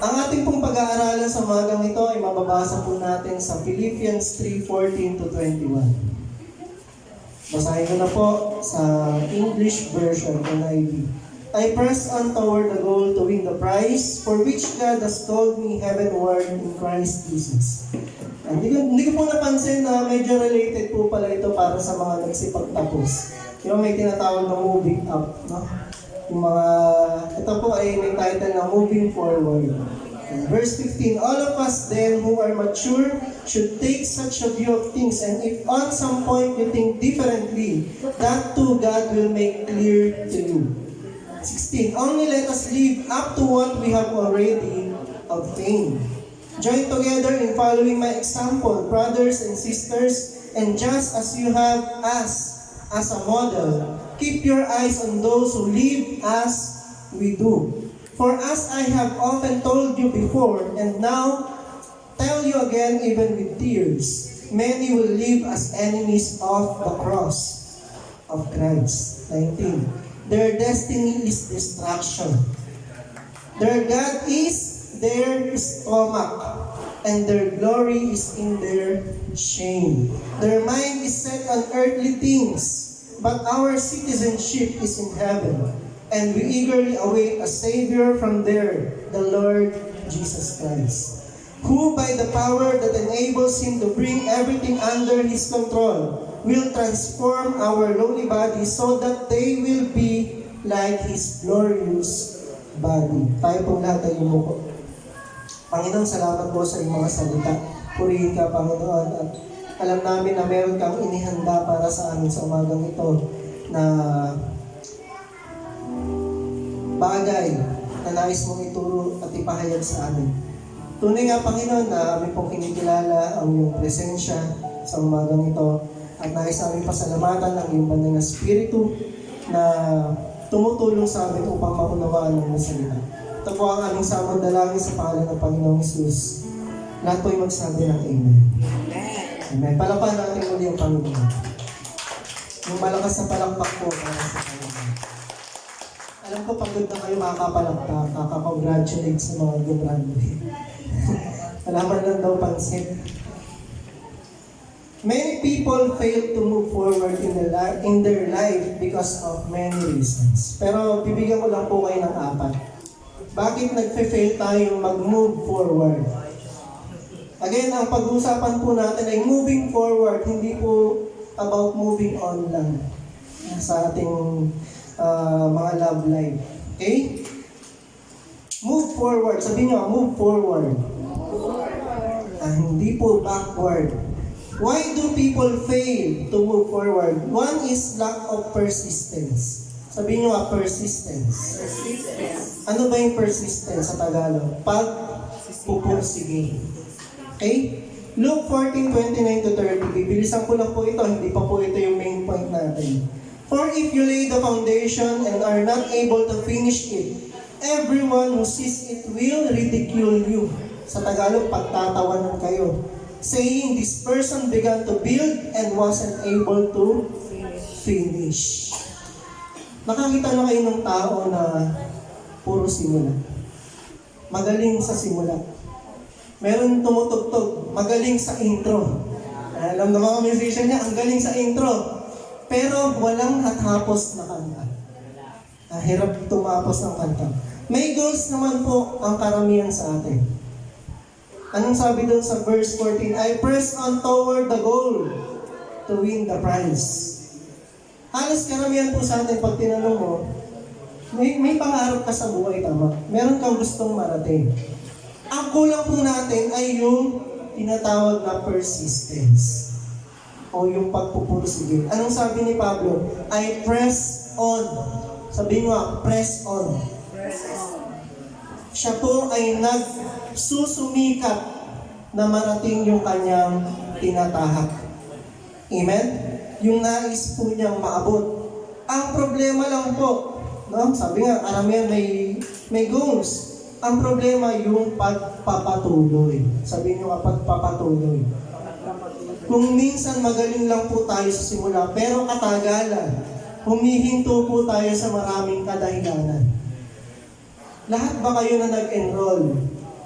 Ang ating pong pag-aaralan sa umagang ito ay mababasa po natin sa Philippians 3:14 to 21. Basahin ko na po sa English version, NIV. I press on toward the goal to win the prize for which God has called me heavenward in Christ Jesus. Hindi ko po napansin na medyo related po pala ito para sa mga nagsipagtapos. Yung may tinatawag na moving up, no? Yung mga, ito po ay may title na Moving Forward. And verse 15, all of us then who are mature should take such a view of things, and if on some point you think differently, that too God will make clear to you. 16, only let us live up to what we have already obtained. Join together in following my example, brothers and sisters, and just as you have us as a model, keep your eyes on those who live as we do. For as I have often told you before, and now tell you again even with tears, many will live as enemies of the cross of Christ. 19. Their destiny is destruction. Their God is their stomach, and their glory is in their shame. Their mind is set on earthly things, but our citizenship is in heaven, and we eagerly await a Savior from there, the Lord Jesus Christ, who by the power that enables Him to bring everything under His control, will transform our lowly bodies so that they will be like His glorious body. Tayo pong lahat ay yumuko. Panginoon, salamat po sa iyong mga salita. Purihin ka, Panginoon, at alam namin na meron kang inihanda para sa amin sa umagang ito na bagay na nais mong ituro at ipahayag sa amin. Tunay nga, Panginoon, na amin pong kinikilala ang iyong presensya sa umagang ito. At nais namin pasalamatan ang iyong banal na Espiritu na tumutulong sa amin upang maunawaan ng salita. Ito po ang aming samang dalangin sa pangalan ng Panginoong Hesus. Lahat po ay magsabi ng Amen. Amen. Palapan natin muli ang Panginoon. Yung malakas na palakpak po para sa Panginoon. Alam ko pagod na kayo makakapalakpak, makaka-congratulate sa mga graduate. Alaman lang daw pansin. Many people fail to move forward in their life because of many reasons. Pero bibigyan ko lang po kayo ng 4. Bakit nagfe-fail tayong mag-move forward? Again, ang pag-uusapan po natin ay moving forward, hindi po about moving on lang sa ating mga love life. Okay? Move forward. Sabihin nyo, move forward. Hindi po backward. Why do people fail to move forward? One is lack of persistence. Sabihin nyo persistence. Ano ba yung persistence sa Tagalog? Pagpupursige. Okay? Luke 14:29 to 30. Bibilisan ko lang po ito. Hindi pa po ito yung main point natin. For if you lay the foundation and are not able to finish it, everyone who sees it will ridicule you. Sa Tagalog, pagtatawanan kayo. Saying, this person began to build and wasn't able to finish. Nakakita na kayo ng tao na puro simula. Magaling sa simula. Meron tumutugtog, magaling sa intro. Alam na mga musician niya, ang galing sa intro. Pero walang hatapos na kanta. Hirap tumapos ng kanta. May goals naman po ang karamihan sa atin. Anong sabi doon sa verse 14? I press on toward the goal to win the prize. Halos karamihan po sa atin, pag tinanong mo, may pangarap ka sa buhay, tama? Meron kang gustong marating. Ang kulang po natin ay yung tinatawag na persistence o yung pagpupursige. Anong sabi ni Pablo? I press on. Sabihin mo, press on. Press on. Siya po ay nagsusumikat na marating yung kanyang tinatahak. Amen? Yung nais po niyang maabot. Ang problema lang po, no? Sabi nga, karamihan may goals. Ang problema yung pagpapatuloy. Sabi niyo kapag pagpapatuloy. Kung minsan magaling lang po tayo sa simula, pero katagalan, humihinto po tayo sa maraming kadahilanan. Lahat ba kayo na nag-enroll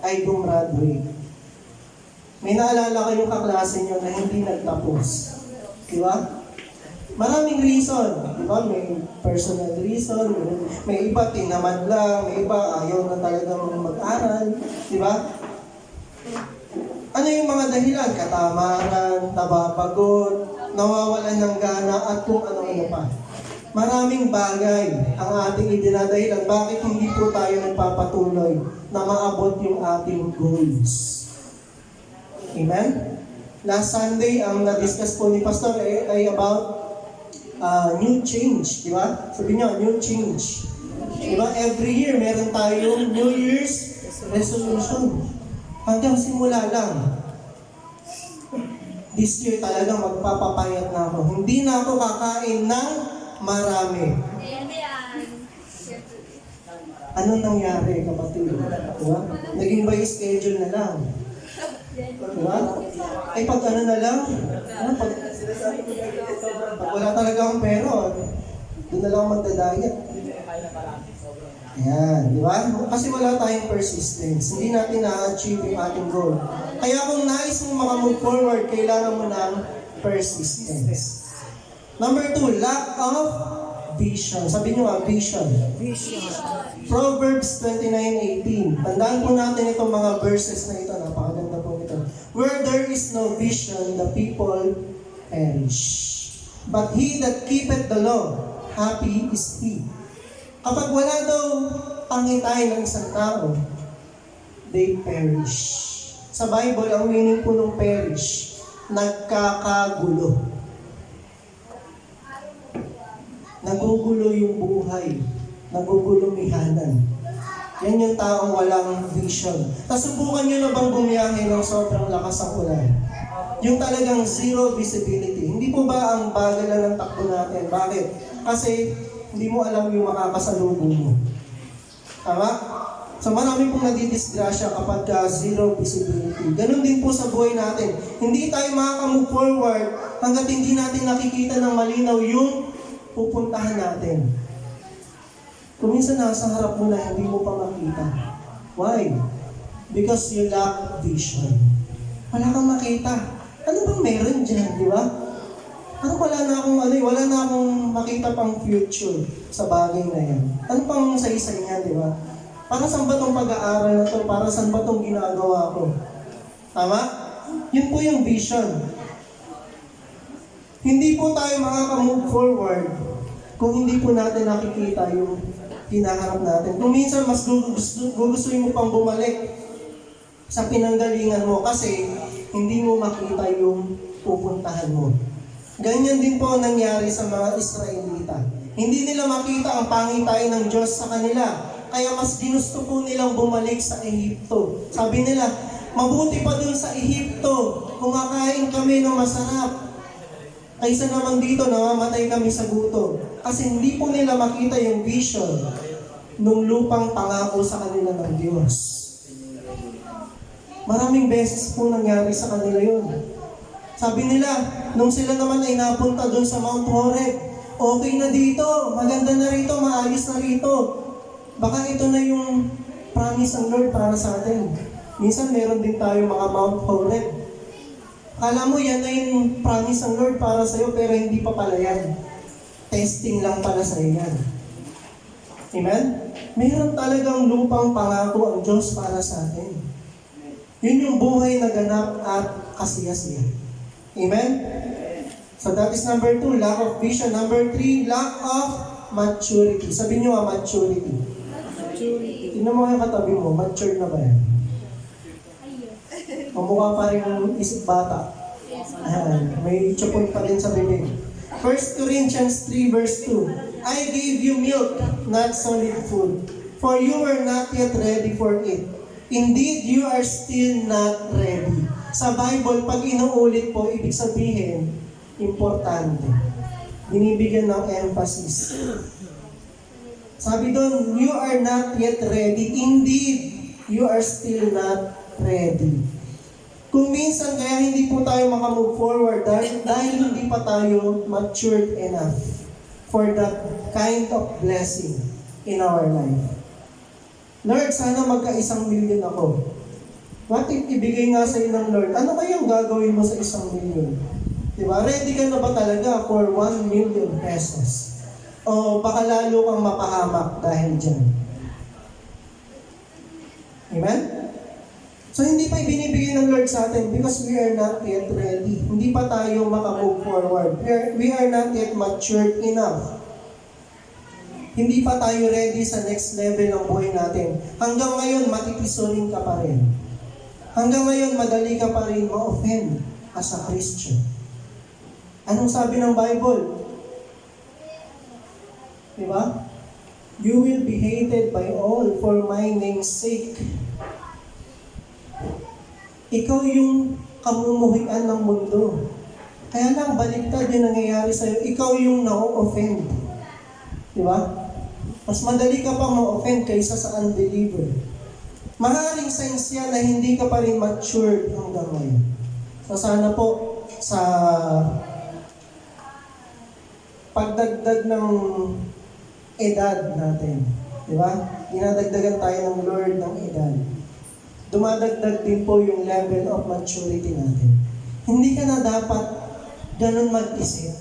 ay gumraduate. May naalala kayong kaklase nyo na hindi nagtapos. Di ba? Maraming reason. Di ba? May personal reason. May iba tinamad lang. May iba ayaw na talagang mag-aral. Di ba? Ano yung mga dahilan? Katamaran, nabapagod, nawawalan ng gana, at kung ano-ano pa. Maraming bagay ang ating idinadahilan. Bakit hindi po tayo nagpapatuloy na maabot yung ating goals? Amen? Last Sunday, ang na-discuss po ni Pastor ay about new change. Di ba? Sabi niyo, new change. Di ba? Every year, meron tayong New Year's resolution. Hanggang simula lang. This year talagang magpapapayat na ako. Hindi na ako kakain ng marami. Anong nangyari, kapatid? Diba? Naging by schedule na lang. Diba? Ay pag ano na lang, pag wala talaga akong pera, doon na lang magdadayat. Ayan, di ba? Kasi wala tayong persistence. Hindi natin na-achieve yung ating goal. Kaya kung nais mo makamove forward, kailangan mo ng persistence. Number 2, lack of vision. Sabi nyo nga, vision. Proverbs 29:18. Tandaan po natin itong mga verses na ito. Napakaganda po ito. Where there is no vision, the people perish. But he that keepeth the law, happy is he. Kapag wala daw pangitay ng isang tao, they perish. Sa Bible, ang meaning po ng perish, nagkakagulo. Nagugulo yung buhay. Nagugulo mihanan. Yan yung taong walang vision. Nasubukan nyo na bang bumiyahe ng sobrang lakas ang ulan? Yung talagang zero visibility. Hindi po ba ang bagal lang ng takbo natin? Bakit? Kasi hindi mo alam yung makakasalubong mo. Tama? So marami pong nadidisgrasya kapag zero visibility. Ganon din po sa buhay natin. Hindi tayo makakamove forward hanggat hindi natin nakikita ng malinaw yung pupuntahan natin. Kung minsan nasa harap mo na hindi mo pa makita. Why? Because you lack vision. Wala kang makita. Ano bang meron dyan, di ba? Wala na akong makita pang future sa bagay na yan. Ano pang saysay niya, di ba? Para saan ba itong pag-aaral na to? Para saan ba itong ginagawa ko? Tama? Yun po yung vision. Hindi po tayo makaka-move forward kung hindi po natin nakikita yung hinaharap natin. Kung minsan mas gugustuhin mo pang bumalik sa pinanggalingan mo kasi hindi mo makita yung pupuntahan mo. Ganyan din po ang nangyari sa mga Israelita. Hindi nila makita ang pangitayan ng Diyos sa kanila. Kaya mas ginusto po nilang bumalik sa Ehipto. Sabi nila, mabuti pa dun sa Ehipto, kumakain kami ng masarap. Kaysa naman dito, namamatay kami sa gutom. Kasi hindi po nila makita yung vision nung lupang pangako sa kanila ng Diyos. Maraming beses po nangyari sa kanila yun. Sabi nila, nung sila naman ay napunta doon sa Mount Horeb, okay na dito, maganda na rito, maayos na rito. Baka ito na yung promise ng Lord para sa atin. Minsan meron din tayo mga Mount Horeb. Kala mo yan na yung promise ng Lord para sa'yo, pero hindi pa pala yan. Testing lang pala sa'yo yan. Amen? Meron talagang lupang pangako ang Diyos para sa atin. Yun yung buhay na ganap at kasiyasiya. Amen? So that is number 2, lack of vision. Number 3, lack of maturity. Sabi nyo maturity. Tingnan mo yung katabi mo, mature na ba yan? Mamukha pa rin yung isip bata. May chupon pa rin sa bibig. 1 Corinthians 3 verse 2, I gave you milk, not solid food, for you were not yet ready for it. Indeed, you are still not ready. Sa Bible, pag inuulit po, ibig sabihin, importante. Binibigyan ng emphasis. Sabi doon, you are not yet ready. Indeed, you are still not ready. Kung minsan kaya hindi po tayo makamove forward dahil hindi pa tayo matured enough for that kind of blessing in our life. Lord, sana magka 1 million ako. What if ibigay nga sa ng Lord, ano kayang gagawin mo sa 1,000,000? Diba? Ready ka na ba talaga for 1,000,000 pesos? O baka lalo kang mapahamak dahil dyan? Amen? So hindi pa ibinibigay ng Lord sa atin because we are not yet ready. Hindi pa tayo makamove forward. We are not yet matured enough. Hindi pa tayo ready sa next level ng buhay natin. Hanggang ngayon, matitisorin ka pa rin. Hanggang ngayon, madali ka pa rin ma-offend as a Christian. Anong sabi ng Bible? Diba? You will be hated by all for my name's sake. Ikaw yung kamumuhian ng mundo. Kaya lang, baliktad yung nangyayari sa'yo. Ikaw yung na-offend. Diba? Mas madali ka pang ma-offend kaysa sa unbeliever. Maaaring signs yan na hindi ka pa rin matured hanggang ngayon. So sana po sa pagdagdag ng edad natin, di ba? Dinadagdagan tayo ng Lord ng edad. Dumadagdag din po yung level of maturity natin. Hindi ka na dapat ganun mag-isip.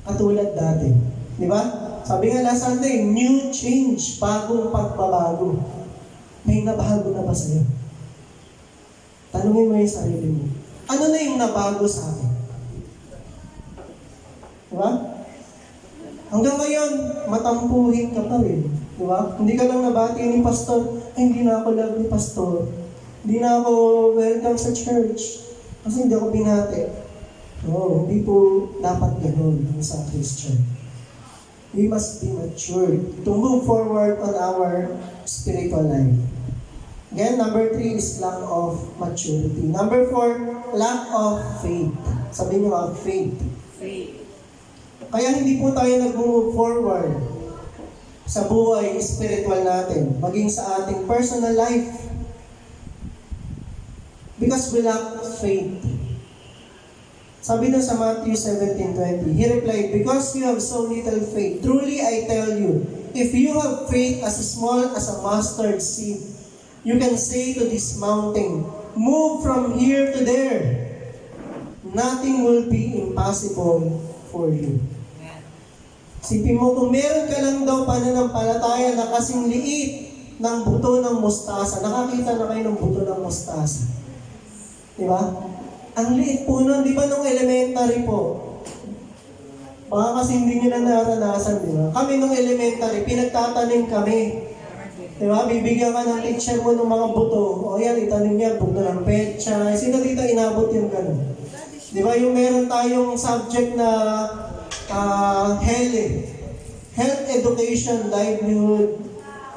Katulad dati. Di ba? Sabi nga last Sunday, new change, bagong pagbabago. May nabago na ba sa'yo? Tanungin mo yung sarili mo. Ano na yung nabago sa akin? Diba? Hanggang ngayon, matampuhin ka pa rin. Diba? Hindi ka lang nabati ni pastor, ay hindi na ako love ni pastor. Hindi na ako welcome sa church. Kasi hindi ako binati. No, hindi po dapat ganun sa Christian. We must be mature to move forward on our spiritual life. Again, number 3 is lack of maturity. Number 4, lack of faith. Sabi niyo nga, faith. Kaya hindi po tayo nag-move forward sa buhay spiritual natin, maging sa ating personal life. Because we lack faith. Sabi doon sa Matthew 17:20, He replied, because you have so little faith, truly I tell you, if you have faith as small as a mustard seed, you can say to this mountain, move from here to there. Nothing will be impossible for you. Sipin mo, kung meron ka lang daw pananampalataya na kasing liit ng buto ng mustasa, nakakita na kayo ng buto ng mustasa. Diba? Ang liit po nun, di ba nung elementary po? Baka kasi hindi nyo na naranasan, di ba? Kami nung elementary, pinagtatanim kami. Di ba? Bibigyan ka ng teacher mo ng mga buto. O yan, itanim yan, buto ng petsa. Sino dito inabot yung gano'n? Di ba yung meron tayong subject na health education, livelihood,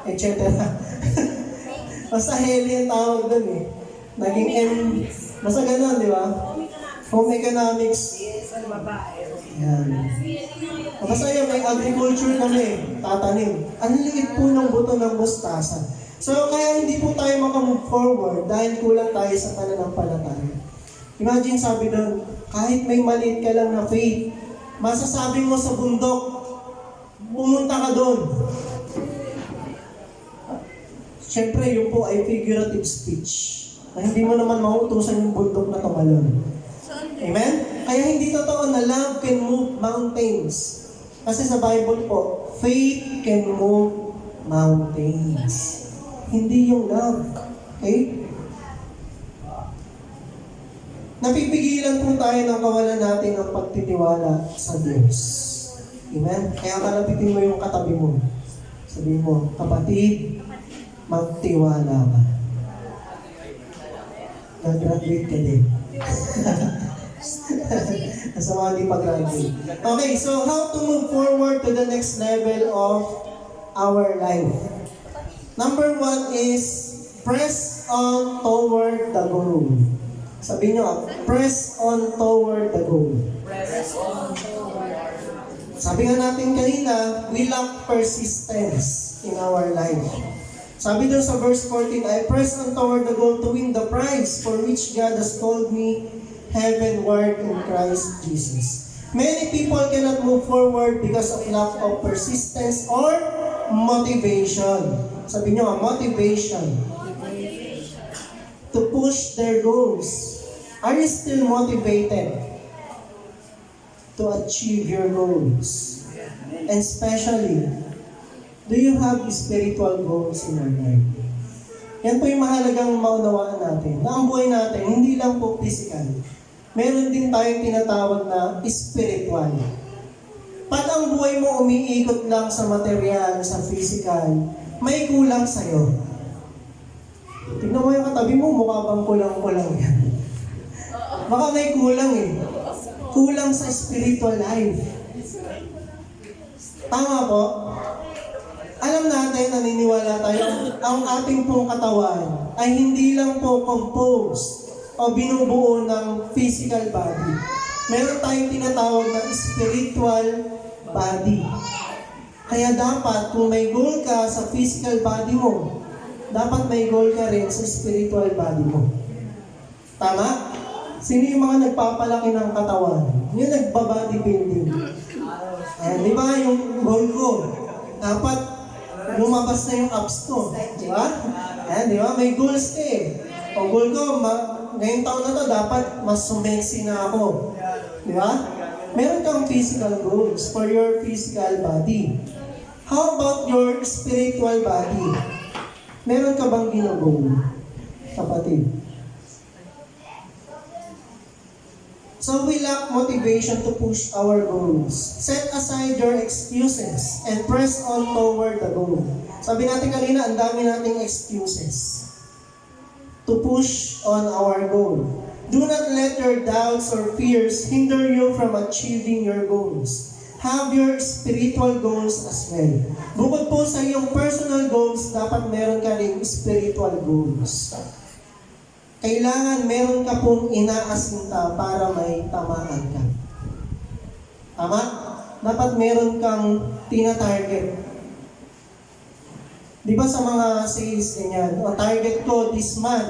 etc. Basta HELE yung tawag doon eh. Naging basta gano'n, di ba? Home economics. Yan. Basta yun, may agriculture kami, tatanim. Ang liit po ng buto ng mustasa. So, kaya hindi po tayo makamove forward dahil kulang tayo sa pananampalataya. Imagine sabi doon, kahit may maliit ka lang na faith, masasabi mo sa bundok, pumunta ka doon. Siyempre, yun po ay figurative speech. Na hindi mo naman mautusan yung bundok na tumalon. Amen? Kaya hindi totoo na love can move mountains. Kasi sa Bible po, faith can move mountains. Hindi yung love. Okay? Napipigilan po tayo ng kawalan natin ng pagtitiwala sa Diyos. Amen? Kaya kalapitin mo yung katabi mo. Sabihin mo, kapatid, magtiwala ka. Nag-graduate ka din. Nasa mga di pag-graduate. Okay, so how to move forward to the next level of our life? Number 1 is press on toward the goal. Sabihin nyo, press on toward the goal. Press on toward. Sabi nga natin kanina, we lack persistence in our life. Sabi doon sa verse 14, I press on toward the goal to win the prize for which God has called me heavenward in Christ Jesus. Many people cannot move forward because of lack of persistence or motivation. Sabi nyo nga, motivation. to push their goals? Are you still motivated to achieve your goals? And especially, do you have spiritual goals in your life? Yan po yung mahalagang maunawaan natin, na ang buhay natin, hindi lang po physical. Meron din tayong tinatawag na spiritual. Pag ang buhay mo umiikot lang sa material, sa physical, may kulang sa'yo. Tignan mo yung katabi mo, mukha bang kulang-kulang yan. Baka may kulang eh. Kulang sa spiritual life. Tama po? Alam natin, naniniwala tayo, ang ating pong katawan ay hindi lang po composed o binubuo ng physical body. Meron tayong tinatawag na spiritual body. Kaya dapat, kung may goal ka sa physical body mo, dapat may goal ka rin sa spiritual body mo. Tama? Sino yung mga nagpapalaki ng katawan? Yung nagba-bodybuilding. Ayan, di ba yung goal ko? Dapat lumabas na yung abs ko. Di ba? Ayan, di ba? May goals ka eh. O goal ko, ngayong taon na to, dapat mas sumexy na ako. Di ba? Meron kang physical goals for your physical body. How about your spiritual body? Meron ka bang ginagol, kapatid? So we lack motivation to push our goals. Set aside your excuses and press on toward the goal. Sabi natin kanina, ang dami nating excuses to push on our goal. Do not let your doubts or fears hinder you from achieving your goals. Have your spiritual goals as well. Bukod po sa iyong personal goals, dapat meron ka rin spiritual goals. Kailangan meron ka pong inaasinta para may tamaan ka. Tama? Dapat meron kang tina-target. Di ba sa mga sales ganyan, o target ko this month,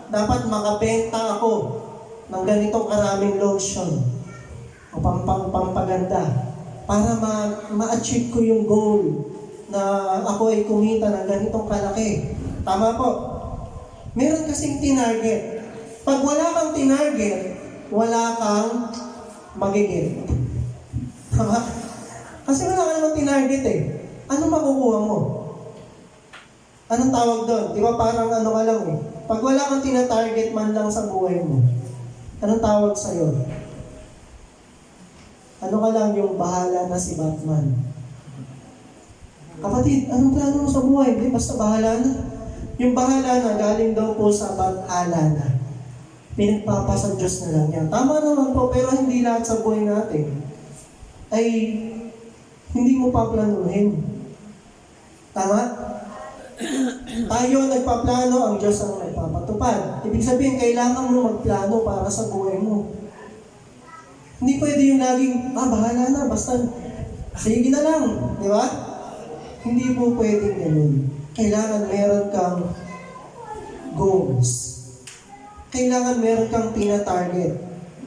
dapat makabenta ako ng ganitong karaming lotion o pampaganda para ma-achieve ko yung goal na ako ay kumita ng ganitong kalaki. Tama po? Meron kasing tinarget. Pag wala kang tinarget, wala kang magigit. Tama? Kasi wala ka namang tinarget eh. Ano makukuha mo? Anong tawag doon? Di ba parang ano ka lang eh. Pag wala kang tina-target man lang sa buhay mo, anong tawag sa'yo? Ano ka lang yung bahala na si Batman? Kapatid, anong plano mo sa buhay? Hindi, basta bahala na. Yung bahala na, galing daw po sa bahala na. Pinagpapasa Diyos na lang yan. Tama naman po, pero hindi lahat sa buhay natin ay hindi mo paplanuhin. Tama? Tayo nagpaplano, ang Diyos ang nagpapatupad. Ibig sabihin, kailangan mo magplano para sa buhay mo. Hindi pwede yung laging, bahala na, basta sige na lang. Di ba? Hindi po pwedeng ganun. Kailangan meron kang goals. Kailangan meron kang tina-target.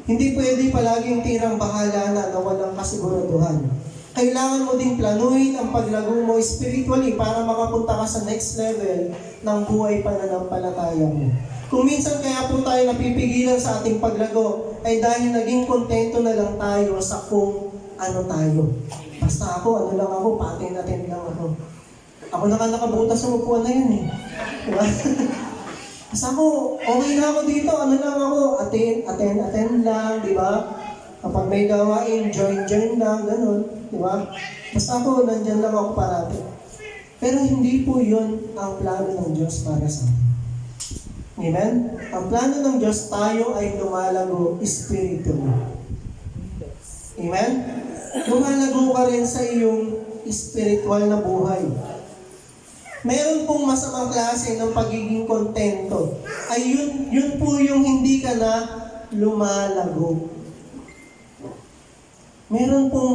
Hindi pwede palaging tirang bahala na walang kasiguraduhan. Kailangan mo din planuhin ang paglago mo spiritually para makapunta ka sa next level ng buhay pananampalataya mo. Kung minsan kaya po tayo napipigilan sa ating paglago, ay dahil naging kontento na lang tayo sa kung ano tayo. Basta ako, ano lang ako, patin-atin lang ako. Ako nakabutas sa upuan na yun eh. Diba? Basta ako, okay na ako dito, ano lang ako, attend lang, di ba? Kapag may gawain, join lang, ganun, di ba? Basta ako, nandyan lang ako parati. Pero hindi po yun ang plano ng Diyos para sa atin. Amen? Ang plano ng Diyos, tayo ay lumalago spiritually. Amen? Lumalago ka rin sa iyong spiritual na buhay. Meron pong masamang klase ng pagiging kontento. Ay yun po yung hindi ka na lumalago. Meron pong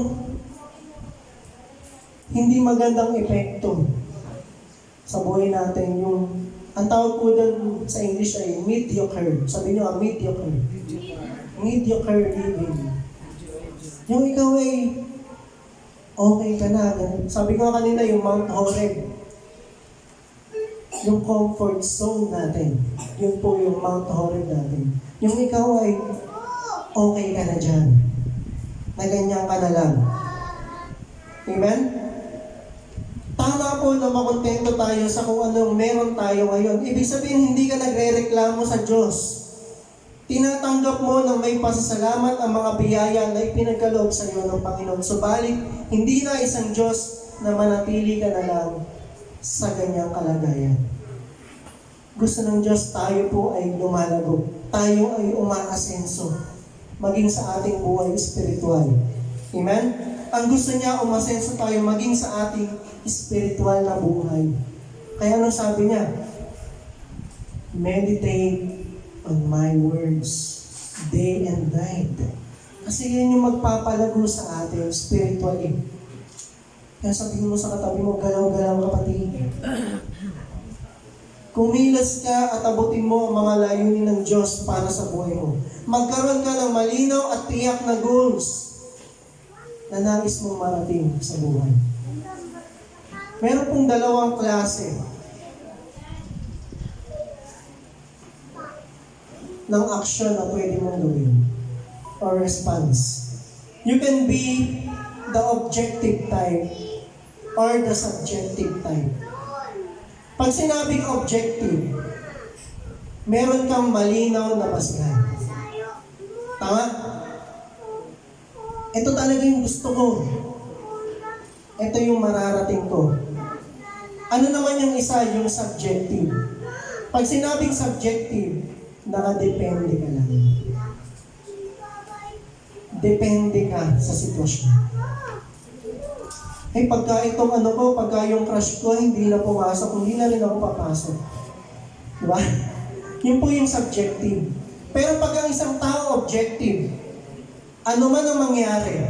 hindi magandang epekto sa buhay natin. Ang tawag po doon sa English ay mediocre. Sabi nyo, mediocre. Mediocre living. Yung ikaw ay okay ka na. Sabi ko kanina yung Mount Horeb. yung comfort zone natin. Yun po yung Mount Horeb natin. Yung ikaw ay okay ka na dyan. Na ganyan ka na lang. Amen? Tama po na makontento tayo sa kung anong meron tayo ngayon. Ibig sabihin, hindi ka nagre-reklamo sa Diyos. Tinatanggap mo ng may pasasalamat ang mga biyaya na ipinagkaloob sa iyo ng Panginoon. Subalit, hindi na isang Diyos na manatili ka na lang sa ganyang kalagayan. Gusto ng Diyos tayo po ay lumalago. Tayo ay umaasenso. Maging sa ating buhay espiritual. Amen? Ang gusto niya, umasenso tayo maging sa ating espiritual na buhay. Kaya ano sabi niya? Meditate on my words day and night. Kasi yan yung magpapalago sa atin spiritually. Kaya sabihin mo sa katabi mo, galaw-galaw kapatid. Kumilas ka at abutin mo ang mga layunin ng Diyos para sa buhay mo. Magkaroon ka ng malinaw at tiyak na goals na nais mong marating sa buhay. Meron pong dalawang klase ng action na pwede mong gawin or response. You can be the objective type or the subjective type. Pag sinabing objective, meron kang malinaw na basihan. Tama? Ito talaga yung gusto ko. Ito yung mararating ko. Ano naman yung isa, yung subjective? Pag sinabing subjective, nakadepende ka lang. Depende ka sa sitwasyon. Pagka itong pagka yung crush ko, hindi na pumasok, hindi na rin ako papasok. Diba? Yun po yung subjective. Pero pag ang isang tao objective, ano man ang mangyari,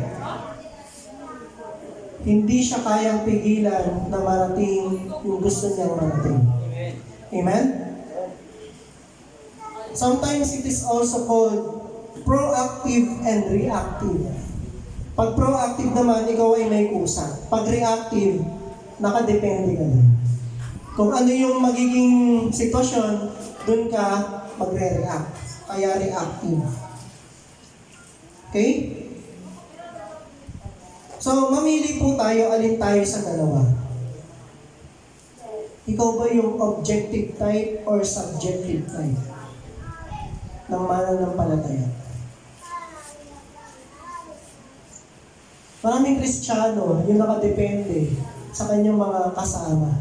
hindi siya kayang pigilan na marating yung gusto niyang marating. Amen? Sometimes it is also called proactive and reactive. Pag proactive naman, ikaw ay may kusa. Pag reactive, nakadepende ka na. Kung ano yung magiging sitwasyon, dun ka magre-react. Kaya reactive. Okay? So, mamili po tayo, alin tayo sa dalawa. Ikaw ba yung objective type or subjective type ng mananampalataya? Maraming Kristiyano yung nakadepende sa kanyang mga kasama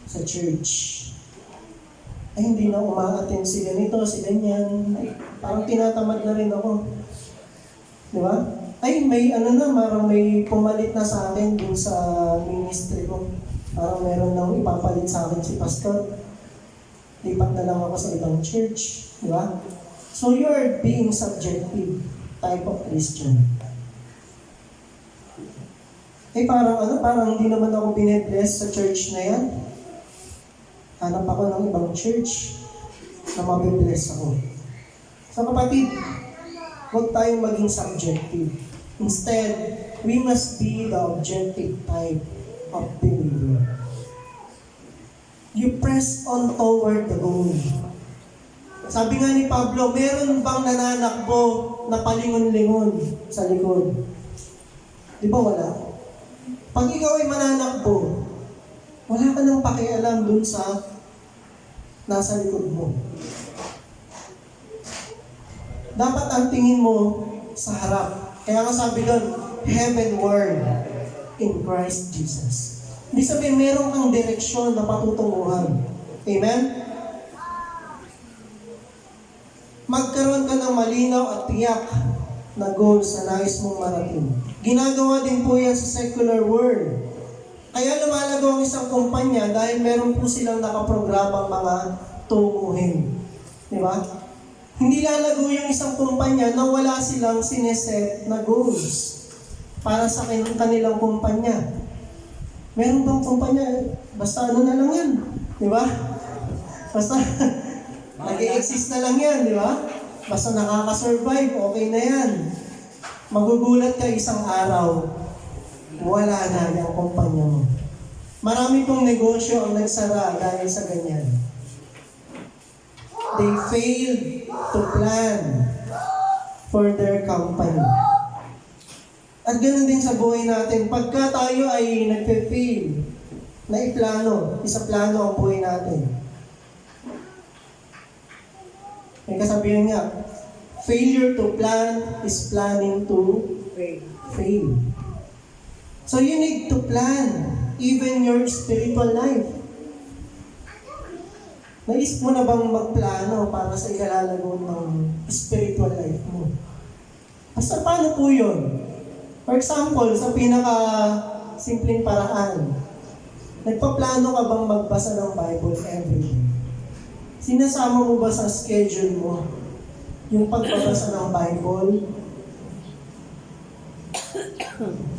sa church. Ay, hindi na umaattend si ganito, si ganyan. Ay, parang tinatamad na rin ako. Di ba? Ay, parang may pumalit na sa akin dun sa ministry ko. Parang meron nang ipapalit sa akin si pastor. Lipat na lang ako sa ibang church. Di ba? So, you are being subjective type of Christian. Parang hindi naman ako bine-bless sa church na yan. Hanap ako ng ibang church na mabibless ako. So kapatid, huwag tayong maging subjective. Instead, we must be the objective type of believer. You press on toward the goal. Sabi nga ni Pablo, meron bang nananakbo na palingon-lingon sa likod? Di ba wala? Pag ikaw ay mananakbo, wala ka nang pakialam dun sa nasa likod mo. Dapat ang tingin mo sa harap. Kaya nga sabi doon, heavenward in Christ Jesus. Ibig sabihin, meron kang direksyon na patutunguhan. Amen? Magkaroon ka ng malinaw at tiyak na goal sa nais mong marating. Ginagawa din po yan sa secular world. Kaya lumalago ang isang kumpanya dahil meron po silang nakaprogramang mga tunguhin. Di ba? Hindi lalago yung isang kumpanya na wala silang sineset na goals para sa kanilang kumpanya. Meron bang kumpanya, basta na lang yan. Di ba? Basta nag-i-exist na lang yan, di ba? Basta nakaka-survive, okay na yan. Magugulat ka isang araw, wala na yung kumpanya mo. Marami pong negosyo ang nagsara dahil sa ganyan. They failed to plan for their company. At ganoon din sa buhay natin. Pagka tayo ay nagpe-fail, na iplano, isaplano ang buhay natin. May kasabihan nga, failure to plan is planning to fail. So you need to plan even your spiritual life. Naisip mo na bang magplano para sa ikalalago ng spiritual life mo? Basta paano po yun? For example, sa pinaka-simpleng paraan, nagpaplano ka bang magbasa ng Bible every day? Sinasama mo ba sa schedule mo yung pagbabasa ng Bible?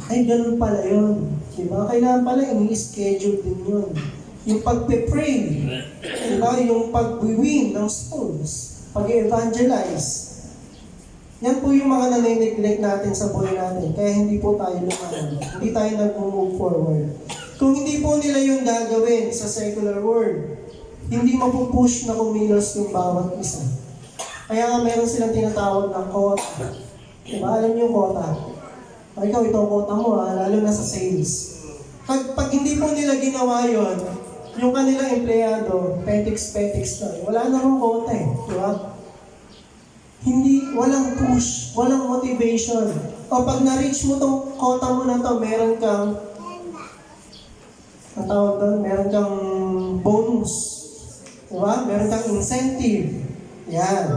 Ay, ganun pala yun. Diba? Kailangan pala i-schedule din yun. Yung pagpe-pray, diba? Yung pag-win ng souls, pag-evangelize. Yan po yung mga nanineglect natin sa buhay natin. Kaya hindi po tayo lumahan. Hindi tayo nag-move forward. Kung hindi po nila yung gagawin sa secular world, hindi mapupush na kumilos yung bawat isa. Kaya nga meron silang tinatawag ng quota. Diba? Alam niyo yung quota? O ikaw, ito ang quota mo, lalo na sa sales. Pag hindi po nila ginawa yon, yung kanilang empleyado, petiks-petiks na. Wala namang quota eh. Diba? Hindi, walang push, walang motivation. O pag na-reach mo tong quota mo na to, meron kang, ang tawag doon, meron kang bonus. Diba? Meron kang incentive. Yan.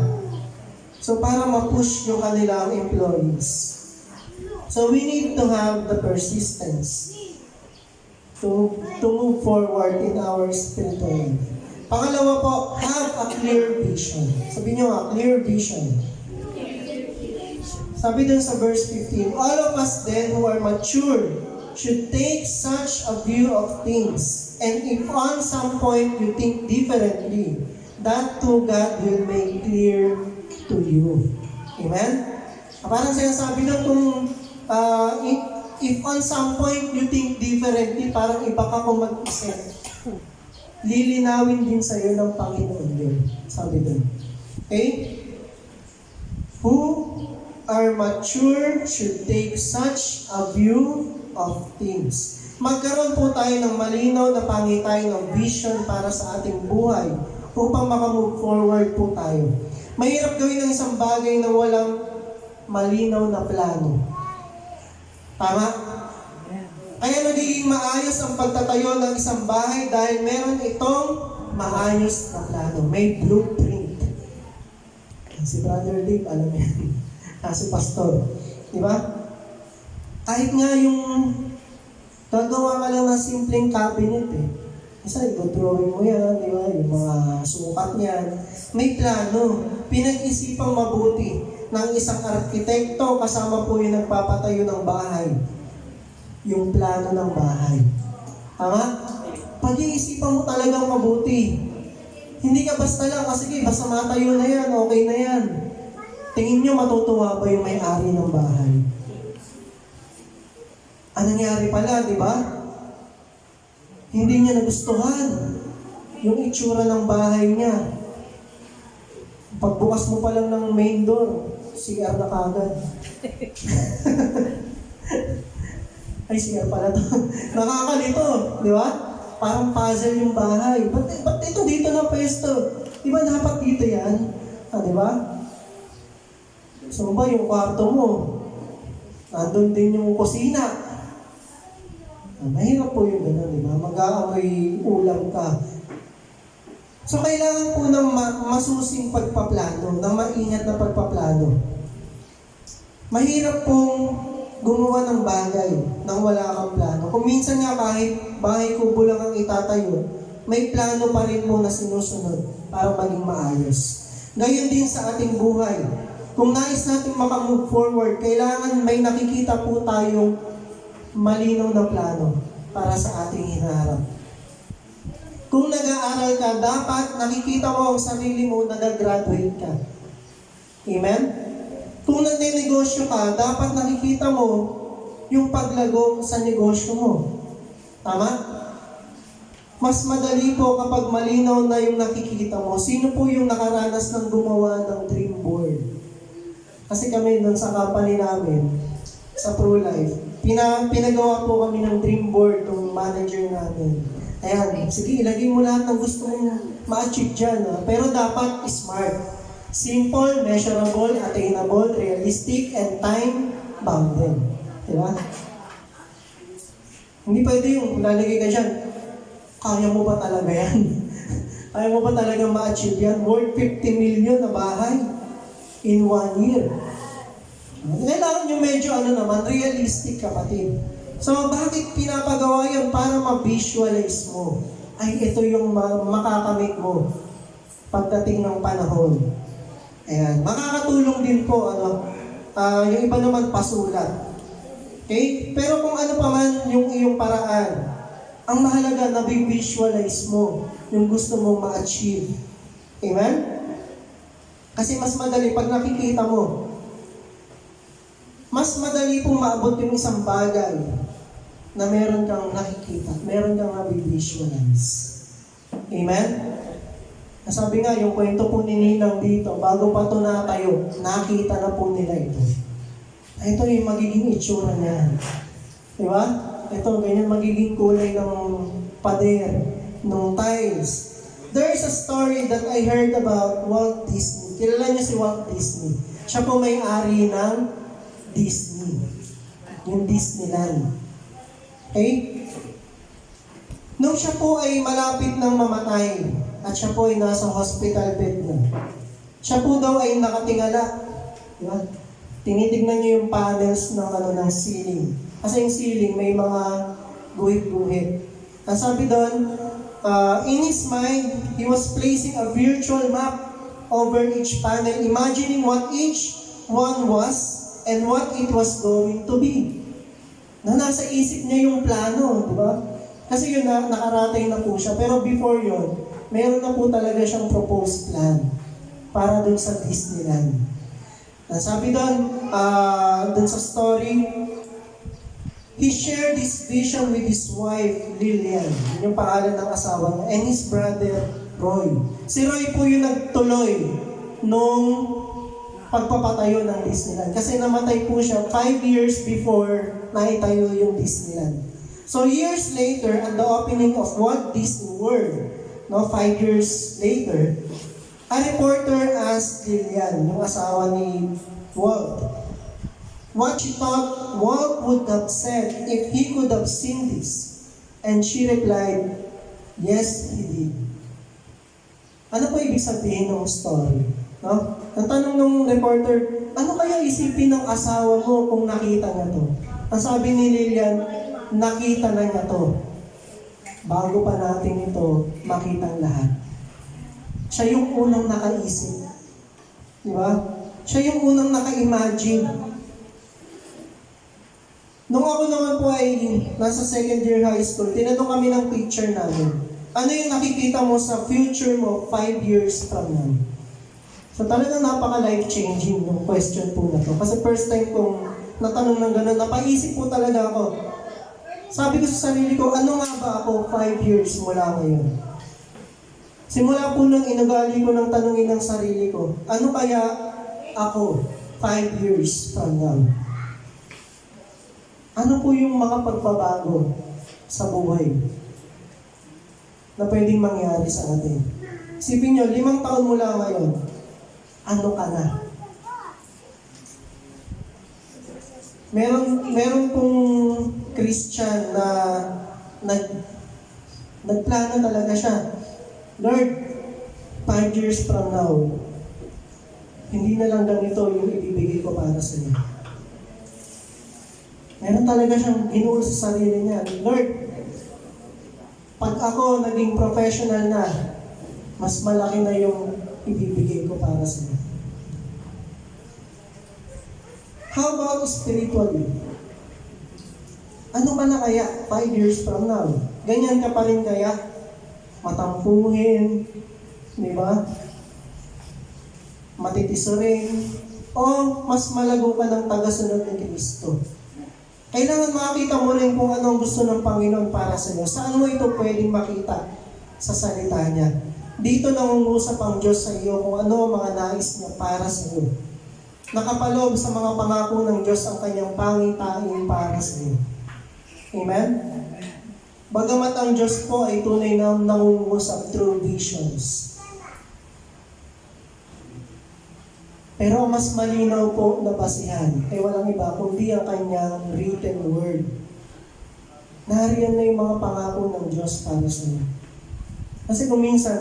So, para ma-push yung kanilang employees. So, we need to have the persistence to move forward in our spiritual life. Pangalawa po, have a clear vision. Sabi nyo nga, clear vision. Sabi dun sa verse 15, all of us then who are mature should take such a view of things. And if on some point you think differently, that too God will make clear to you. Amen? Parang sinasabi nun kung if on some point you think differently, parang iba ka kung mag-isip, lilinawin din sa'yo ng Panginoon yun. Sabi dun. Okay? Who are mature should take such a view of things. Magkaroon po tayo ng malinaw na pangitay ng vision para sa ating buhay upang makamove forward po tayo. Mahirap gawin ng isang bagay na walang malinaw na plano. Tama? Kaya nagiging maayos ang pagtatayo ng isang bahay dahil meron itong maayos na plano. May blueprint. Si Brother Dave, alam mo yan. Si Pastor. Diba? Kahit nga yung gagawa ka lang ng simpleng cabinet eh. Kasi i-drawing mo yan, di ba? Yung mga sukat niyan. May plano. Pinag-isipang mabuti ng isang arkitekto kasama po yung nagpapatayo ng bahay. Yung plano ng bahay. Tama? Pag-iisipan mo talagang mabuti. Hindi ka basta lang, sige, basta matayo na yan, okay na yan. Tingin nyo matutuwa ba yung may-ari ng bahay? Ano nangyari pala, di ba? Hindi niya nagustuhan yung itsura ng bahay niya. Pagbukas mo pa lang ng main door, CR na kagad. Ay, CR pala to. Nakakalito, di ba? Parang puzzle yung bahay. Ba't ito dito na pwesto? Di ba dapat dito yan? Di ba? So ba yung kwarto mo? Nandun din yung kusina. Mahirap po yung gano'n, di ba? Mag-aamoy ulam ka. So, kailangan po ng masusing pagpaplano, ng maingat na pagpaplano. Mahirap pong gumawa ng bagay nang wala kang plano. Kung minsan nga kahit bahay kubo lang ang itatayo, may plano pa rin po na sinusunod para maging maayos. Gayon din sa ating buhay. Kung nais natin makamove forward, kailangan may nakikita po tayong malinaw na plano para sa ating hinaharap. Kung nag-aaral ka, dapat nakikita mo ang sarili mo na nag-graduate ka. Amen? Kung nag-negosyo ka, dapat nakikita mo yung paglago sa negosyo mo. Tama? Mas madali po kapag malinaw na yung nakikita mo. Sino po yung nakaranas ng gumawa ng dream board? Kasi kami doon sa company namin, sa ProLife, pinagawa po kami ng dream board ng manager namin. Ayan, sige, ilagay mo lahat ng gusto mong ma-achieve dyan. Pero dapat smart. Simple, measurable, attainable, realistic, and time-bounded. Diba? Hindi pwede yung lalagay ka dyan, kaya mo ba talaga yan? Kaya mo ba talaga ma-achieve yan? Worth 50 million na bahay in 1 year. Kailangan yung medyo realistic, kapatid. So, bakit pinapagawa yan? Para ma-visualize mo. Ay, ito yung makakamit mo pagdating ng panahon. Ayan. Makakatulong din po, yung iba naman pasulat. Okay? Pero kung ano pa man yung iyong paraan, ang mahalaga na visualize mo yung gusto mong ma-achieve. Amen? Kasi mas madali pag nakikita mo, mas madali pong maabot yung isang bagay na meron kang nakikita, meron kang nabivisualize. Amen? Nasabi nga, yung kwento po ni Ninang dito, bago pa ito natayo, nakita na po nila ito. Ito yung magiging itsura niya. Diba? Ito, ganyan magiging kulay ng pader, ng tiles. There is a story that I heard about Walt Disney. Kilala niyo si Walt Disney. Siya po may-ari ng Disney. Yung Disneyland. Okay? Nung siya po ay malapit ng mamatay, at siya po ay nasa hospital bed na, siya po daw ay nakatingala. Diba? Tinitignan niyo yung panels ng ceiling. Kasi yung ceiling may mga guhit-guhit. Ang sabi doon, in his mind, he was placing a virtual map over each panel, imagining what each one was and what it was going to be. Na nasa isip niya yung plano, di ba? Kasi yun, nakarating na po siya. Pero before yun, meron na po talaga siyang proposed plan para doon sa Disneyland. Sabi doon sa story, he shared this vision with his wife, Lillian, yun yung pangalan ng asawa niya, and his brother, Roy. Si Roy po yung nagtuloy nung pagpapatayo ng Disneyland. Kasi namatay po siya 5 years before naitayo yung Disneyland. So years later, at the opening of Walt Disney World, 5 years later, a reporter asked Lillian, yung asawa ni Walt, what she thought Walt would have said if he could have seen this. And she replied, yes, he did. Ano po ibig sabihin ng story? No? Ang tanong ng reporter, ano kaya isipin ng asawa mo kung nakita niya to? Ang sabi ni Lillian, nakita na niya to. Bago pa natin ito makitang lahat. Siya yung unang nakaisip. Di ba? Siya yung unang naka-imagine. Nung ako naman po ay nasa second year high school, tinanong kami ng teacher namin, ano yung nakikita mo sa future mo 5 years from now? So talagang napaka-life-changing yung question po na to. Kasi first time kong natanong ng gano'n, napaisip po talaga ako. Sabi ko sa sarili ko, ano nga ba ako 5 years mula ngayon? Simula po nung inugali ko ng tanongin ng sarili ko, ano kaya ako 5 years from now? Ano po yung mga pagbabago sa buhay na pwedeng mangyari sa atin? Isipin nyo, 5 taon mula ngayon, ano ka na? Meron pong Christian na nagplano talaga siya. Lord, 5 years from now, hindi na lang ganito yung ibibigay ko para sa iyo. Meron talaga siyang ginuul sa sarili niya. Lord, pag ako naging professional na, mas malaki na yung ibibigay ko para sa iyo. How about spiritually? Ano ka na kaya 5 years from now? Ganyan ka pa rin kaya? Matampuhin, di ba? Matitisurin, o mas malago ka ng tagasunod ni Kristo? Kailangan makita mo rin kung ano ang gusto ng Panginoon para sa iyo. Saan mo ito pwedeng makita? sa salita niya. Dito nangungusap ang Diyos sa iyo kung ano ang mga nais niya para sa iyo. Nakapaloob sa mga pangako ng Diyos ang kanyang pangitain para sa iyo. Amen? Bagamat ang Diyos po ay tunay na nangungusap through visions. Pero ang mas malinaw po na basihan ay walang iba kundi ang kanyang written word. Nariyan na yung mga pangako ng Diyos para sa iyo. Kasi kung minsan,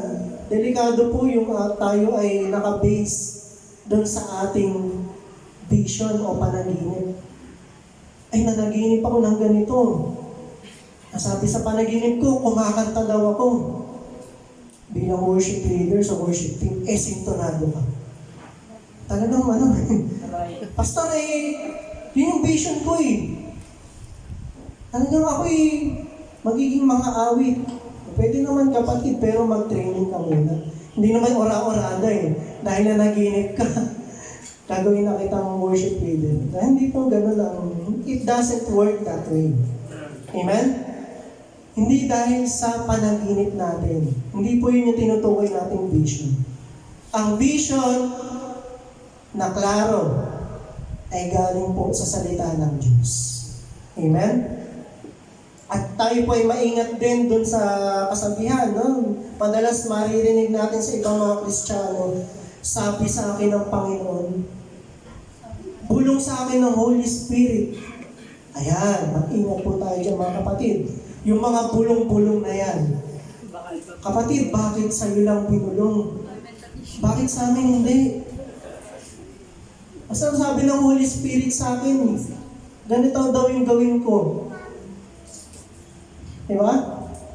delikado po yung tayo ay nakabase doon sa ating vision o panaginip. Ay, nanaginip ako ng ganito. Nasabi sa panaginip ko, kumakanta daw ako. Bilang worship leader sa worship team, sintonado ka. Talagang Pastor, yun yung vision ko Talagang ako magiging mga awit. Pwede naman kapatid, pero mag-training ka muna. Hindi naman ora-orada Dahil na naginip ka, gagawin na kitang worship leader. Dahil hindi po gano'n lang. It doesn't work that way. Amen? Hindi dahil sa panaginip natin. Hindi po yun yung tinutukoy nating vision. Ang vision na klaro ay galing po sa salita ng Diyos. Amen? At tayo po ay maingat din dun sa kasabihan, no? Madalas maririnig natin sa ibang mga Kristiyano, sabi sa akin ng Panginoon, bulong sa akin ng Holy Spirit. Ayan, mag-ingat po tayo dyan mga kapatid. Yung mga bulong-bulong na yan. Kapatid, bakit sa'yo lang binulong? Bakit sa amin hindi? Basta sabi ng Holy Spirit sa akin, ganito daw yung gawin ko. Diba?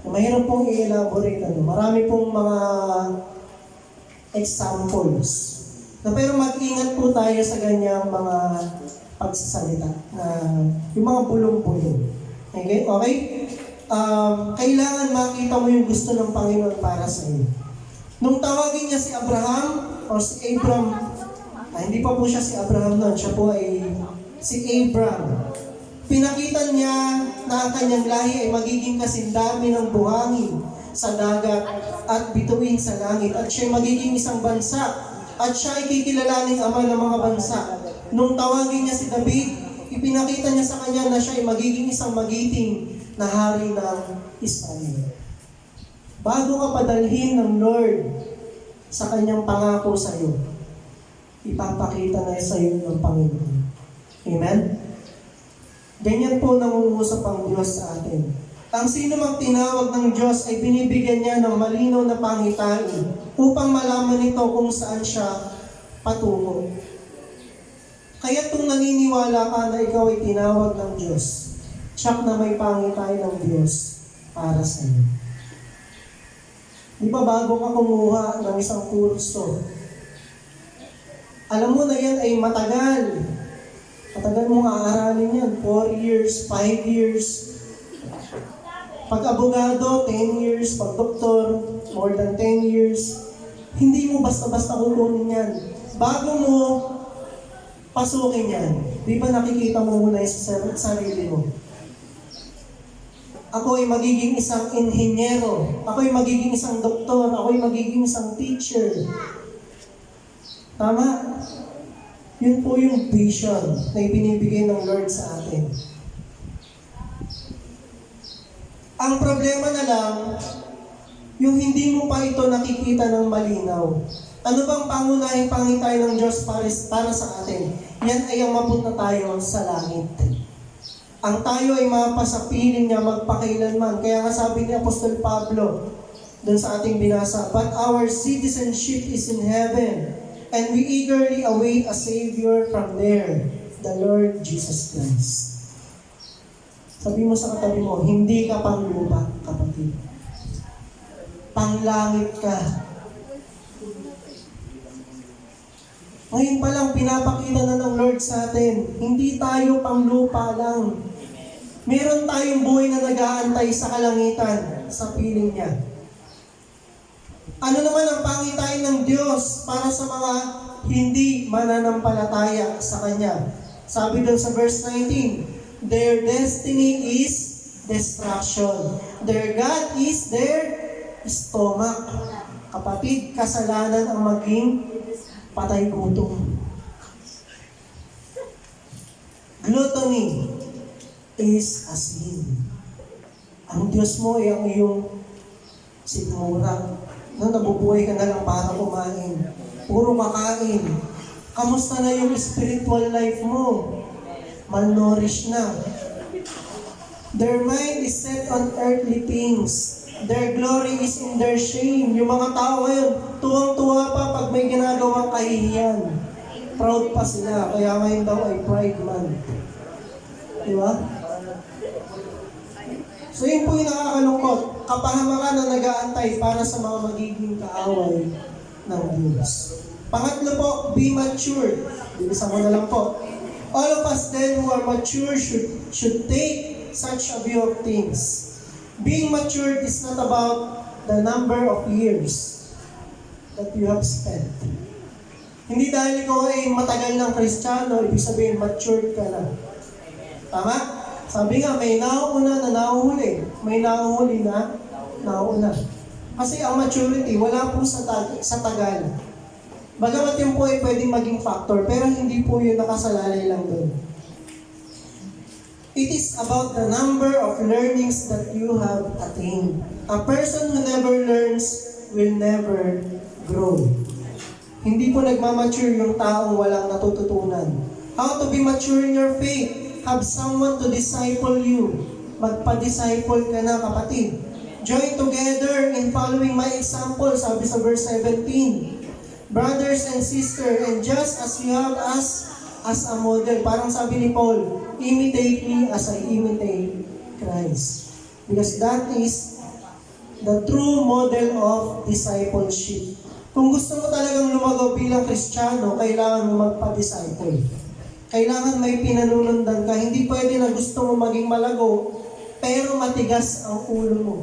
Mahirap pong i-elaborate. Marami pong mga examples. Pero mag-ingat po tayo sa ganyang mga pagsasalita. Yung mga bulong-bulong. Okay? Okay? Kailangan makita mo yung gusto ng Panginoon para sa iyo. Nung tawagin niya si Abraham o si Abram, hindi pa po siya si Abraham noon, siya po ay si Abram. Pinakita niya na ang kanyang lahi ay magiging kasindami ng buhangin sa dagat at bituin sa langit. At siya ay magiging isang bansa. At siya ay kikilalaning ama ng mga bansa. Nung tawagin niya si David, ipinakita niya sa kanya na siya ay magiging isang magiting na hari ng Israel. Bago ka padalhin ng Lord sa kanyang pangako sa iyo, ipapakita na sa iyo ng Panginoon. Amen? Ganyan po nangungusap ang Diyos sa atin. Ang sino mang tinawag ng Diyos ay binibigyan niya ng malinaw na pangitain upang malaman nito kung saan siya patungo. Kaya kung naniniwala ka na ikaw ay tinawag ng Diyos, tiyak na may pangitain ng Diyos para sa iyo. Di ba bago ka kumuha ng isang kurso, alam mo na yan ay matagal. Matagal mong aaralin yan. 4 years, 5 years. Pag abogado, 10 years. Pag doktor, more than 10 years. Hindi mo basta-basta kukunin yan. Bago mo pasukin yan, di ba nakikita mo muna sa sarili mo? Ako ay magiging isang inhinyero. Ako ay magiging isang doktor. Ako ay magiging isang teacher. Tama? Yun po yung vision na ibinibigay ng Lord sa atin. Ang problema na lang, yung hindi mo pa ito nakikita ng malinaw. Ano bang pangunahing pangitain ng Diyos para sa atin? Yan ay ang mapunta tayo sa langit. Ang tayo ay mapasapiling niya magpakailanman. Kaya nga sabi ni Apostol Pablo, dun sa ating binasa, but our citizenship is in heaven, and we eagerly await a Savior from there, the Lord Jesus Christ. Sabi mo sa katabi mo, hindi ka panglupa, kapatid. Panglangit ka. Ngayon pa lang, pinapakita na ng Lord sa atin, hindi tayo panglupa lang. Meron tayong buhay na nag-aantay sa kalangitan, sa piling niya. Ano naman ang pangitain ng Diyos para sa mga hindi mananampalataya sa Kanya? Sabi doon sa verse 19, their destiny is destruction. Their God is their stomach. Kapatid, kasalanan ang maging patay gutom. Gluttony is a sin. Ang Diyos mo ay ang iyong sikmura. No, nabubuhay ka na lang para kumain. Puro makain. Kamusta na yung spiritual life mo? Malnourished na. Their mind is set on earthly things. Their glory is in their shame. Yung mga tao ngayon, tuwang-tuwa pa pag may ginagawang kahihiyan. Proud pa sila. Kaya ngayon daw ay Pride Month. Di ba? So yun po yung nakakalungkot. Kapahamakan na nag-aantay para sa mga magiging kaaway ng Diyos. Pangatlo po, be mature. Bilisan ko na lang po. All of us then who are mature should take such a view of things. Being matured is not about the number of years that you have spent. Hindi dahil ikaw ay matagal ng Kristiyano, ibig sabihin matured ka na. Tama? Sabi nga, may nauuna na nauhuli. May nauhuli na nauuna. Kasi ang maturity, wala po sa tagal. Bagamat yun po ay pwedeng maging factor, pero hindi po yun nakasalalay lang doon. It is about the number of learnings that you have attained. A person who never learns will never grow. Hindi po nagmamature yung taong walang natututunan. How to be mature in your faith? Have someone to disciple you. Magpa-disciple ka na, kapatid. Join together in following my example, sabi sa verse 17. Brothers and sisters, and just as you have us as a model, parang sabi ni Paul, imitate me as I imitate Christ. Because that is the true model of discipleship. Kung gusto mo talagang lumago bilang Kristiyano, kailangan mo magpa-disciple. Kailangan may pinanunundan ka. Hindi pwede na gusto mo maging malago, pero matigas ang ulo mo.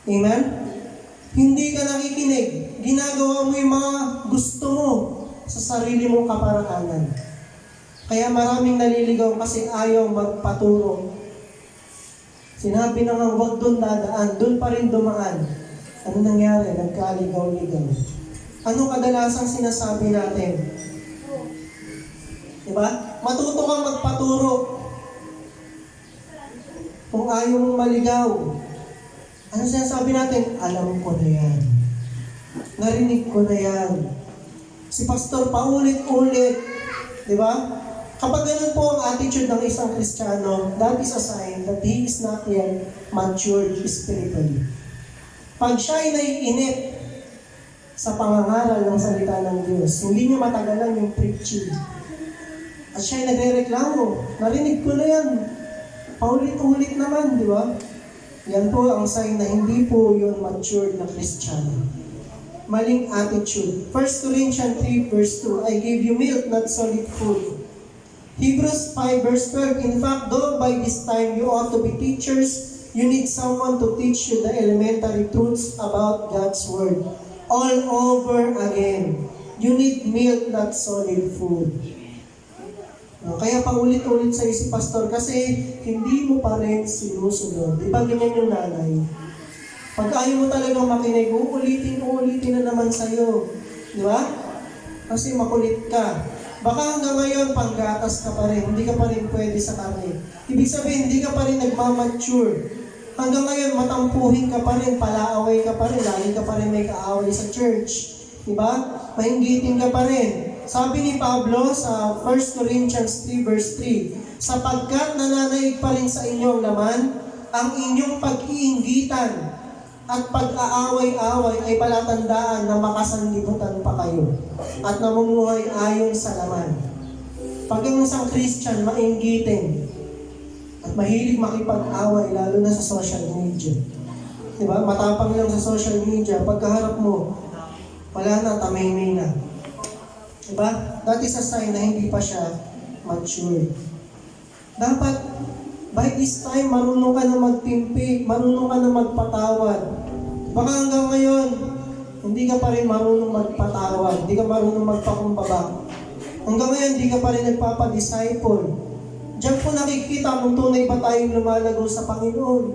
Amen? Hindi ka nakikinig. Ginagawa mo yung mga gusto mo sa sarili mong kaparaanan. Kaya maraming naliligaw kasi ayaw magpaturo. Sinabi na nga, huwag doon dadaan, doon pa rin dumaan. Ano nangyari? Nagkaligaw-ligaw. Ano kadalasang sinasabi natin? Diba? Matuto kang magpaturo. Kung ayaw mong maligaw, ano sinasabi natin? Alam ko na yan. Narinig ko na yan. Si pastor paulit-ulit. Diba? Kapag ganun po ang attitude ng isang Kristiyano, that is a sign that he is not yet matured spiritually. Pag siya ay naiinip sa pangangaral ng salita ng Diyos, hindi niya matagalan yung preaching. At siya ay nagre-reklamo. Narinig ko na yan. Paulit-ulit naman, di ba? Yan po ang sign na hindi po yun matured na Kristiyano. Maling attitude. 1 Corinthians 3 verse 2, I gave you milk, not solid food. Hebrews 5 verse 12, in fact, though by this time you ought to be teachers, you need someone to teach you the elementary truths about God's Word. All over again. You need milk, not solid food. Kaya paulit-ulit sa si pastor kasi hindi mo pa rin sinusunod. Di ba ganyan yung nanay? Pag ayaw mo talagang makinig, uulitin na naman sa'yo. Di ba? Kasi makulit ka. Baka hanggang ngayon, panggatas ka pa rin. Hindi ka pa rin pwede sa karne. Ibig sabihin, hindi ka pa rin nagmamature. Hanggang ngayon, matampuhin ka pa rin, palaaway ka pa rin, lagi ka pa rin may kaaway sa church. Di ba? Mainggitin ka pa rin. Sabi ni Pablo sa 1 Corinthians 3 verse 3, sapagkat nananaig pa rin sa inyong laman, ang inyong pag-iinggitan at pag-aaway-away ay palatandaan na makasanlibutan pa kayo at namumuhay ayon sa laman. Pag ang isang Christian mainggitin at mahilig makipag-away, lalo na sa social media. Diba? Matapang lang sa social media, pagkaharap mo, wala na, tamay-may na. Diba? That is a sign na hindi pa siya mature. Dapat, by this time, marunong ka na magtimpi, marunong ka na magpatawad. Baka hanggang ngayon, hindi ka pa rin marunong magpatawad, hindi ka marunong magpakumbaba. Hanggang ngayon, hindi ka pa rin nagpapadisciple. Diyan po nakikita kung tunay ba tayong lumalago sa Panginoon.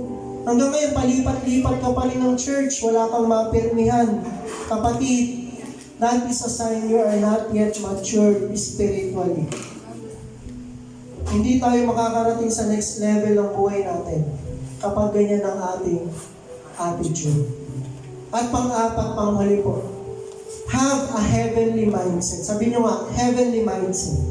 Hanggang ngayon, palipat-lipat ka pa rin ng church, wala kang mapirmihan. Kapatid, that is a sign you are not yet mature spiritually. Hindi tayo makakarating sa next level ng buhay natin kapag ganyan ang ating attitude. At pang-apat, panghuli po, have a heavenly mindset. Sabi nyo nga, heavenly mindset.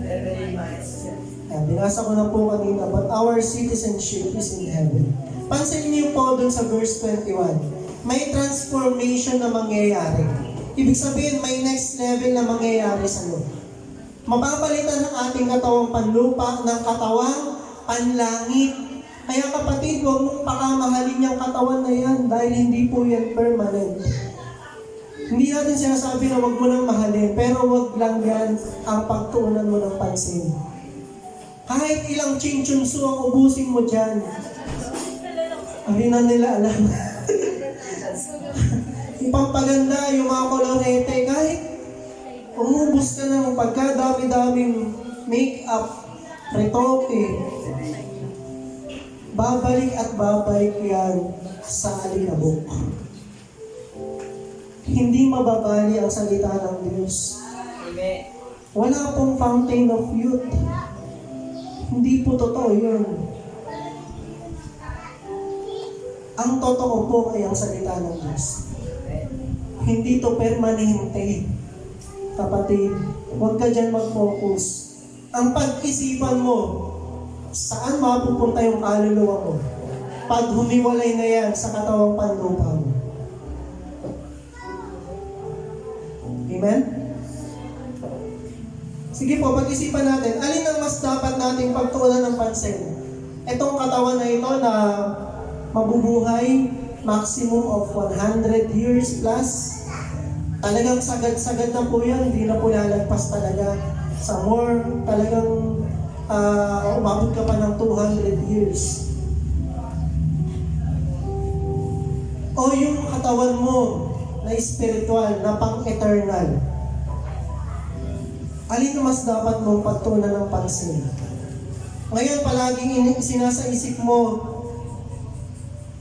Heavenly mindset. Ayan, binasa ko na po kanina, but our citizenship is in heaven. Pansin niyo po dun sa verse 21, may transformation na mangyayari. Ibig sabihin, may next level na mangyayari sa iyo. Mapapalitan ng ating katawang panlupa ng katawang panlangit. Kaya kapatid, huwag mong pakamahalin yung katawan na yan dahil hindi po yan permanent. Hindi natin sinasabi na huwag mo nang mahalin, pero huwag lang yan ang pagtuunan mo ng pansin. Kahit ilang chinchunsu ang ubusin mo dyan, hindi na nila alam. Ipampaganda yung mga kolorete, kahit umubos ka ng pagkadami-daming make-up, retoke, babalik at babalik yan sa alikabok. Hindi mababali ang salita ng Diyos. Amen. Wala pong fountain of youth. Hindi po totoo yun. Ang totoo po ay ang salita ng Diyos. Hindi to permanente. Kapatid, huwag ka dyan mag-focus. Ang pag-isipan mo, saan mapupunta yung kaluluwa mo? Pag humiwalay na yan sa katawang panlupa mo. Amen? Sige po, pag-isipan natin, alin ang mas dapat nating pagtuunan ng pansin? Itong katawan na ito na mabubuhay, maximum of 100 years plus. Talagang sagad-sagad na po yan, hindi na po lalagpas talaga. Sa more, talagang umabot ka pa ng 200 years. O yung katawan mo na spiritual, na pang-eternal. Alin ang mas dapat mong pagtuunan ng pansin? Ngayon, palaging sinasaisip mo,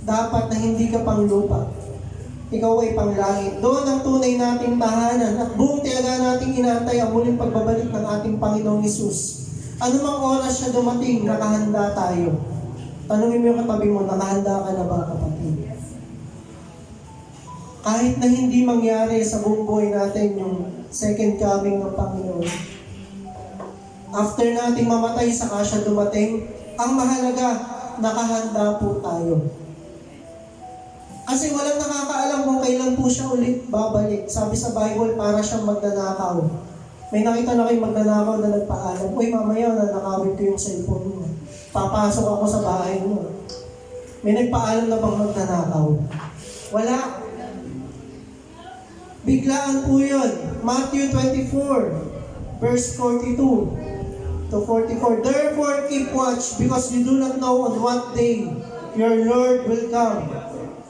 dapat na hindi ka pang lupa. Ikaw ay panglangit. Doon ang tunay nating tahanan at buong tiyaga nating inaantay ang muling pagbabalik ng ating Panginoong Hesus. Ano mang oras siya dumating, nakahanda tayo. Tanungin mo yung katabi mo, nakahanda ka na ba, kapatid? Kahit na hindi mangyari sa buong buhay natin yung second coming ng Panginoon, after nating mamatay, saka siya dumating, ang mahalaga, nakahanda po tayo. Kasi walang nakakaalam kung kailan po siya ulit babalik. Sabi sa Bible, para siyang magnanakaw. May nakita na kayo magnanakaw na nagpaalam, uy, mamaya nanakawin ko yung cellphone mo. Papasok ako sa bahay mo. May nagpaalam na bang magnanakaw? Wala. Biglaan po yun. Matthew 24, verse 42 to 44. Therefore, keep watch, because you do not know on what day your Lord will come.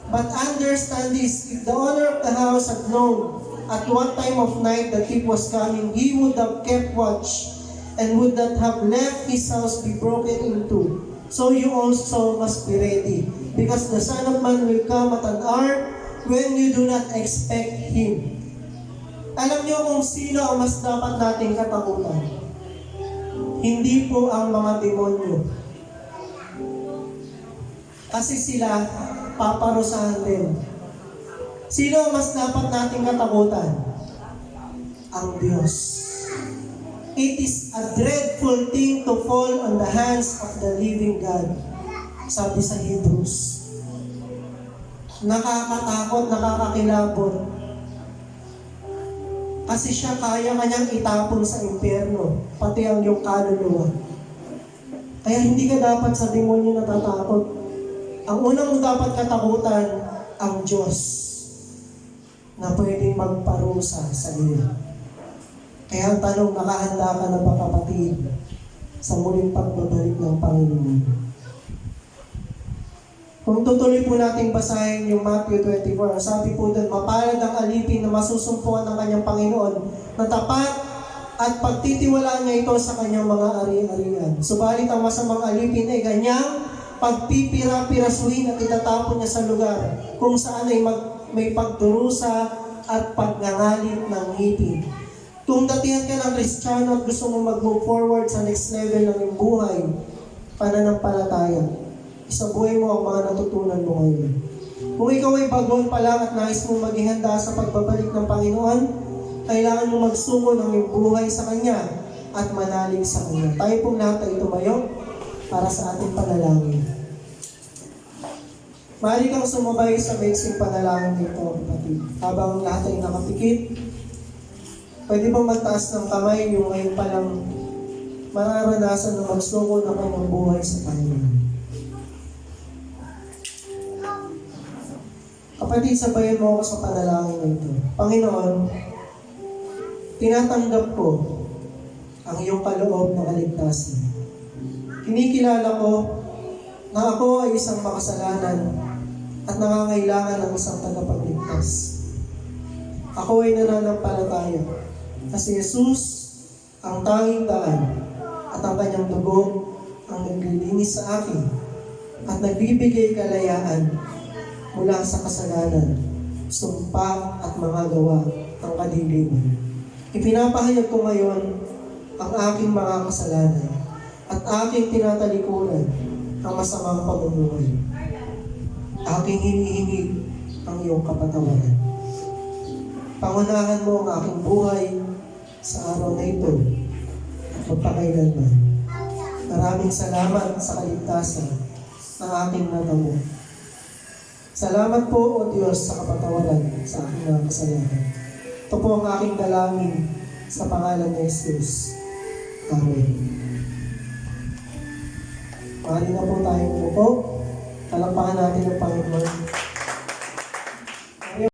But understand this, if the owner of the house had known at what time of night the thief was coming, he would have kept watch and would not have left his house be broken into. So you also must be ready, because the Son of Man will come at an hour when you do not expect Him. Alam niyo kung sino ang mas dapat nating katakutan? Hindi po ang mga demonyo. Kasi sila, paparusahan din. Sino ang mas dapat nating katakutan? Ang Diyos. It is a dreadful thing to fall on the hands of the living God. Sabi sa Hebrews. Nakakatakot, nakakakilabot. Kasi siya kaya kanyang itapon sa impyerno, pati ang iyong kaluluwa. Kaya hindi ka dapat sa demonyo natatakot. Ang unang mo dapat katakutan, ang Diyos na pwedeng magparusa sa iyo. Kaya ang tanong, nakahanda ka na ba, kapatid, sa muling pagbabalik ng Panginoon? Kung tutuloy po nating basahin yung Matthew 24, sabi po doon, mapalad ang alipin na masusumpuan ng kanyang Panginoon na tapat at pagtitiwalaan niya ito sa kanyang mga ari-arian. Subalit ang masamang alipin ay ganyang pagpipira-pirasuhin at itatapon niya sa lugar kung saan ay may pagdurusa at pagngangalit ng ngipin. Kung datihan ka ng Kristiyano at gusto mo mag-move forward sa next level ng iyong buhay, pananampalataya, isabuhay mo ang mga natutunan mo ngayon. Kung ikaw ay bagon pa lang at nais mo maging handa sa pagbabalik ng Panginoon, kailangan mo magsungo ng iyong buhay sa Kanya at manalig sa Kanya. Tayo pong lahat ay tumayo para sa ating panalangin. Maaari kang sumabay sa maiksing panalangin nito, kapatid. Habang lahat ay nakapikit, pwede bang magtaas ng kamay yung ngayon palang mararanasan na magsungo ng kanyang buhay sa Panginoon. Kapatid, sabayan mo ako sa panalangin na ito. Panginoon, tinatanggap ko ang iyong kaloob na kaligtasan. Kinikilala ko na ako ay isang makasalanan at nangangailangan ng isang tagapagligtas. Ako ay nananampalataya na si Jesus ang tanging daan at ang kanyang dugo ang naglilinis sa akin at nagbibigay kalayaan mula sa kasalanan, sumpa at mga gawa ng kadiliman. Ipinapahayag ko ngayon ang aking mga kasalanan at aking tinatalikuran ang masamang pamumuhay. Aking hinihingi ang iyong kapatawaran. Pangunahan mo ang aking buhay sa araw na ito at magpakailanman. Maraming salamat sa kaligtasan ng aking natamo. Salamat po, O Diyos, sa kapatawaran sa aking mga kasalanan. Ito po ang aking dalangin sa pangalan ni Jesus. Amen. Maaari na po tayong umupo. Talampakan natin ang Panginoon.